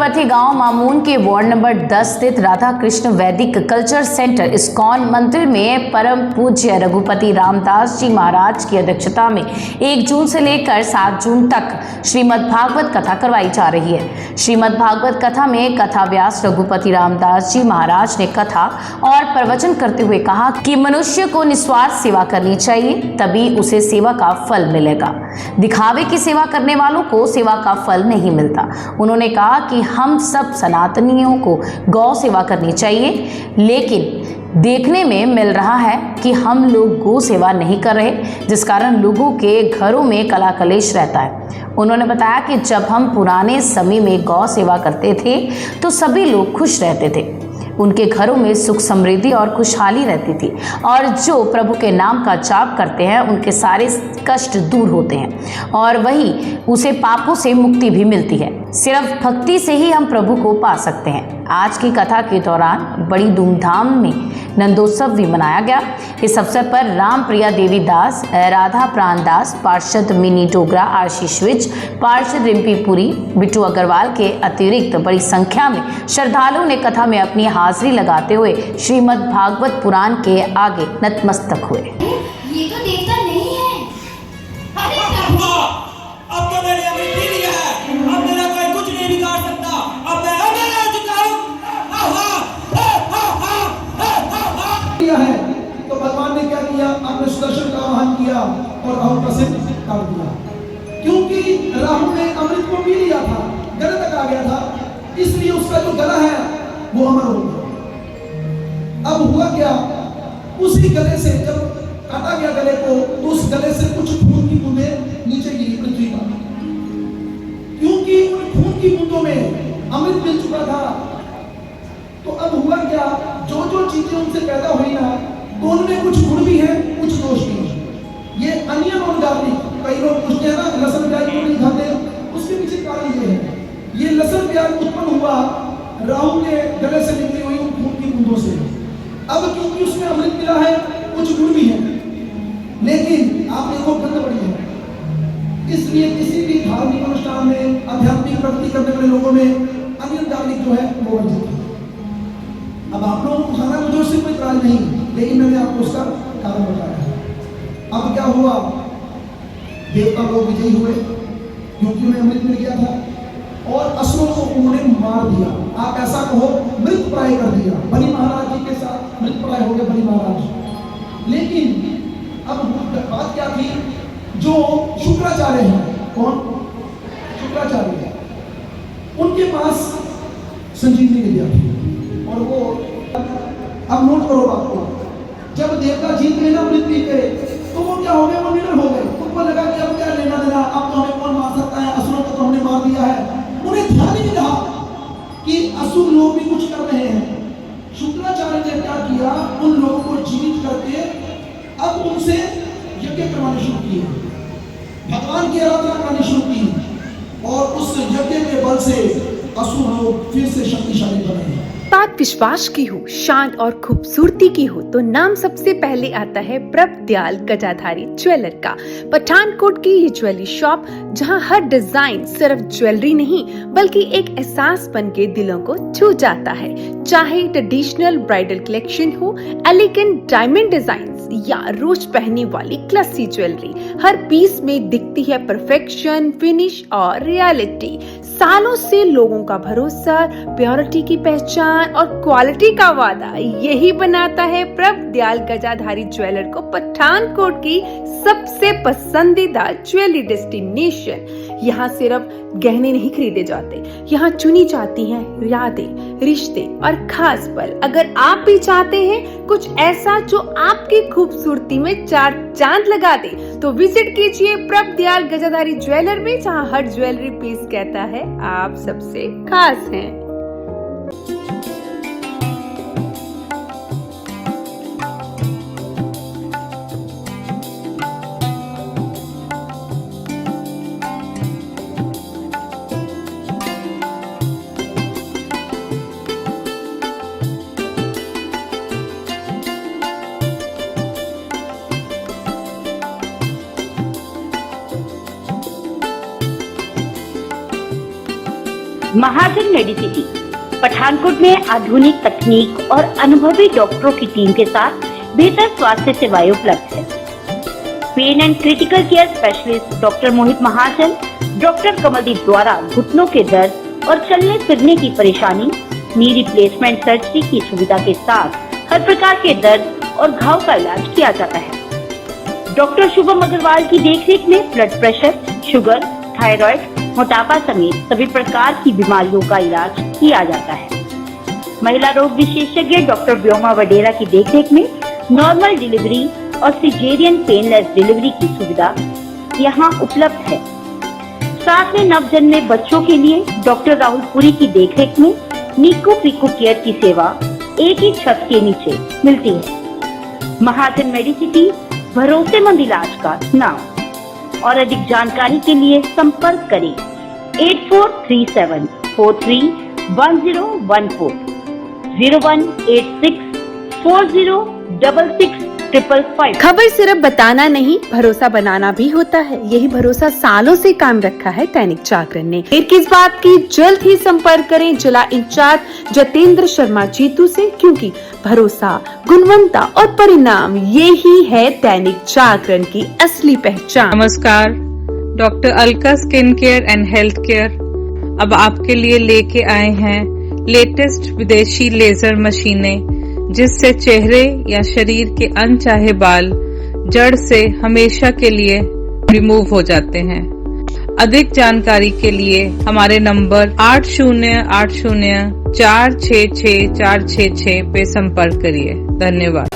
वथी गांव मामून के ward number 10 स्थित राधा कृष्ण वैदिक कल्चर सेंटर इस्कॉन मंदिर में परम पूज्य रघुपति रामदास जी महाराज की अध्यक्षता में 1 जून से लेकर 7 जून तक श्रीमद् भागवत कथा करवाई जा रही है। श्रीमद् भागवत कथा में कथा व्यास रघुपति रामदास जी महाराज ने कथा और प्रवचन करते हुए कहा कि मनुष्य को निस्वार्थ सेवा करनी चाहिए, तभी उसे सेवा का फल मिलेगा। दिखावे की सेवा करने वालों को सेवा का फल नहीं मिलता। उन्होंने कहा कि हम सब सनातनियों को गौ सेवा करनी चाहिए, लेकिन देखने में मिल रहा है कि हम लोग गौ सेवा नहीं कर रहे, जिस कारण लोगों के घरों में कला कलेश रहता है। उन्होंने बताया कि जब हम पुराने समय में गौ सेवा करते थे तो सभी लोग खुश रहते थे, उनके घरों में सुख समृद्धि और खुशहाली रहती थी, और जो प्रभु के नाम का जाप करते हैं उनके सारे कष्ट दूर होते हैं और वही उसे पापों से मुक्ति भी मिलती है। सिर्फ भक्ति से ही हम प्रभु को पा सकते हैं। आज की कथा के दौरान बड़ी धूमधाम में नंदोत्सव भी मनाया गया। इस अवसर पर राम प्रिया देवी दास, राधा प्राण दास, पार्षद मिनी डोगरा, आशीष विज, पार्षद रिम्पी पुरी, बिट्टू अग्रवाल के अतिरिक्त बड़ी संख्या में श्रद्धालुओं ने कथा में अपनी हाजिरी लगाते हुए श्रीमद् भागवत पुराण के आगे नतमस्तक हुए। ये तो देवता नहीं है। अरे अब तो मैंने अमृत पी लिया है, अब मेरा कोई कुछ नहीं बिगाड़ सकता। अब मैं अमर हो चुका हूँ। किया है तो भगवान ने क्या किया, अपने सुदर्शन का आह्वान किया और राहु का सिर काट दिया, क्योंकि राहु ने अमृत को पी लिया था, गले तक आ गया था, इसलिए उसका जो गला है वो अमर हो गया। अब हुआ क्या, उसी गले से जब काटा गया गले को, तो उस गले से कुछ खून की बूंदें नीचे गिरी पृथ्वी पर, क्योंकि उन खून की बूंदों में अमृत मिल चुका था। तो अब हुआ क्या, जो जो चीजें उनसे पैदा हुई ना, तो उनमें कुछ गुण भी हैं, कुछ दोष भी हैं। ये अनियम और गार्लिक, कई लोग पूछते हैं ना लहसुन प्याज क्यों नहीं खाते, उसके पीछे कारण ये है, ये लहसुन प्याज उत्पन्न हुआ राहु के गले से निकली हुई उन खून की बूंदों से। अब क्योंकि उसमें अमृत मिला है, कुछ गुण भी है, लेकिन आप देखो गंध बड़ी है, इसलिए किसी भी धार्मिक अनुष्ठान में, आध्यात्मिक प्रगति करने वाले लोगों में अनियम गार्लिक जो है वो वर्जित है। अब आप लोगों को खाना मुझे उससे कोई इतराज नहीं, लेकिन मैंने आपको उसका कारण बताया है। अब क्या हुआ, देवता लोग विजयी हुए क्योंकि उन्हें अमृत मिल गया था, और असुरों को उन्होंने मार दिया। आप ऐसा कहो मृत प्राय कर दिया, बलि महाराज जी के साथ मृत प्राय हो गए बलि महाराज। लेकिन अब बात क्या थी, जो शुक्राचार्य हैं, कौन शुक्राचार्य है, उनके पास संजीवनी विद्या थी, और वो अब नोट करो बात को, जब देवता जीत गए ना मृत्यु पे, तो वो क्या हो गए, वो निडर हो गए। उनको लगा कि अब क्या लेना देना, अब तो हमें कौन मार सकता है, असुरों को तो हमने मार दिया है। उन्हें ध्यान ही नहीं रहा कि असुर लोग भी कुछ कर रहे हैं। शुक्राचार्य ने क्या किया, उन लोगों को जीवित करके अब उनसे यज्ञ करवाने शुरू किए, भगवान की आराधना करनी शुरू की, और उस यज्ञ के बल से असुर लोग फिर से शक्तिशाली बने। बात विश्वास की हो, शान और खूबसूरती की हो, तो नाम सबसे पहले आता है प्रभदयाल गजाधारी ज्वेलर का। पठानकोट की ये ज्वेलरी शॉप, जहां हर डिजाइन सिर्फ ज्वेलरी नहीं बल्कि एक एहसास बन के दिलों को छू जाता है। चाहे ट्रेडिशनल ब्राइडल कलेक्शन हो, एलिगेंट डायमंड डिजाइन या रोज पहनने वाली क्लासी ज्वेलरी, हर पीस में दिखती है परफेक्शन, फिनिश और रियलिटी। सालों से लोगों का भरोसा, प्योरिटी की पहचान और क्वालिटी का वादा, यही बनाता है प्रभदयाल गजाधारी ज्वेलर को पठानकोट की सबसे पसंदीदा ज्वेलरी डेस्टिनेशन। यहाँ सिर्फ गहने नहीं खरीदे जाते, यहाँ चुनी जाती हैं यादें, रिश्ते और खास पल। अगर आप भी चाहते हैं कुछ ऐसा जो आपकी खूबसूरती में चार चांद लगा दे, तो विजिट कीजिए प्रभदयाल गजाधारी ज्वेलर में, जहाँ हर ज्वेलरी पीस कहता है आप सबसे खास हैं। महाजन मेडिसिटी पठानकोट में आधुनिक तकनीक और अनुभवी डॉक्टरों की टीम के साथ बेहतर स्वास्थ्य सेवाएं उपलब्ध है। Pain and critical care specialist doctor Mohit Mahajan, doctor Kamaldeep द्वारा घुटनों के दर्द और चलने फिरने की परेशानी, नी रिप्लेसमेंट सर्जरी की सुविधा के साथ हर प्रकार के दर्द और घाव का इलाज किया जाता है। डॉक्टर शुभम अग्रवाल की देखरेख में ब्लड प्रेशर, शुगर, थायराइड, मोटापा समेत सभी प्रकार की बीमारियों का इलाज किया जाता है। महिला रोग विशेषज्ञ डॉक्टर व्योमा वडेरा की देखरेख में नॉर्मल डिलीवरी और सिजेरियन पेनलेस डिलीवरी की सुविधा यहाँ उपलब्ध है। साथ में नवजन्मे बच्चों के लिए डॉक्टर राहुल पुरी की देखरेख में नीको पीको केयर की सेवा एक ही छत के नीचे मिलती है। महाजन मेडिसिटी, भरोसेमंद इलाज का नाम। और अधिक जानकारी के लिए संपर्क करें 8437431014 0186406655। खबर सिर्फ बताना नहीं, भरोसा बनाना भी होता है। यही भरोसा सालों से काम रखा है दैनिक जागरण ने। फिर किस बात की, जल्द ही संपर्क करें जिला इंचार्ज जतेंद्र शर्मा जीतू से, क्योंकि भरोसा, गुणवत्ता और परिणाम ये ही है दैनिक जागरण की असली पहचान। नमस्कार, doctor Alka skin care and health care अब आपके लिए लेके आए हैं लेटेस्ट विदेशी लेजर मशीनें, जिससे चेहरे या शरीर के अनचाहे बाल जड़ से हमेशा के लिए रिमूव हो जाते हैं। अधिक जानकारी के लिए हमारे नंबर 8080466466 पे संपर्क करिए। धन्यवाद।